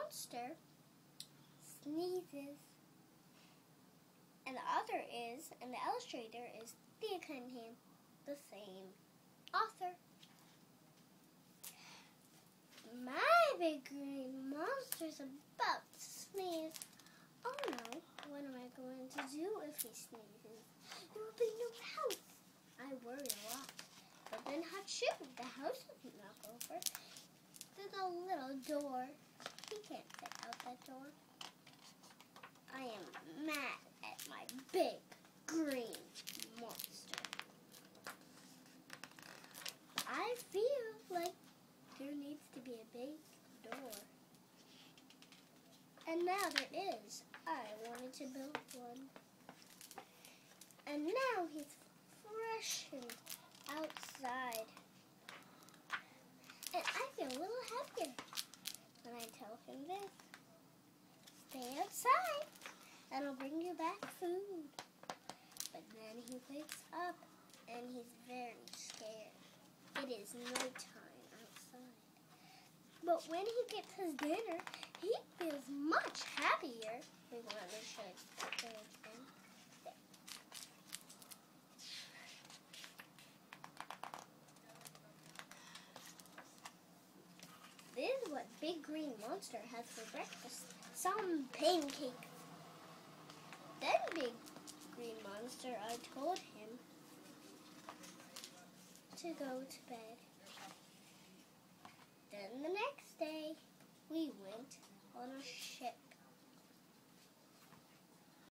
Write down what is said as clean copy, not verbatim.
monster sneezes. And the author is, and the illustrator is Thea, the same author. My big green monster's about to sneeze. Oh no, what am I going to do if he sneezes? There will be no house. I worry a lot. But then Hachu, the house doesn't knock over. There's a little door. He can't fit out that door. I am mad at my big green monster. I feel like there needs to be a big door. And now there is. I wanted to build one. And now he's rushing outside. And I feel a little happier when I tell him this. Stay outside and I'll bring you back food. But then he wakes up and he's very scared. It is nighttime outside. But when he gets his dinner, he feels much happier. We want to show the village in. This is what Big Green Monster has for breakfast. Some pancake. Then Big Green Monster, I told him to go to bed. Then the next day, we went on a ship.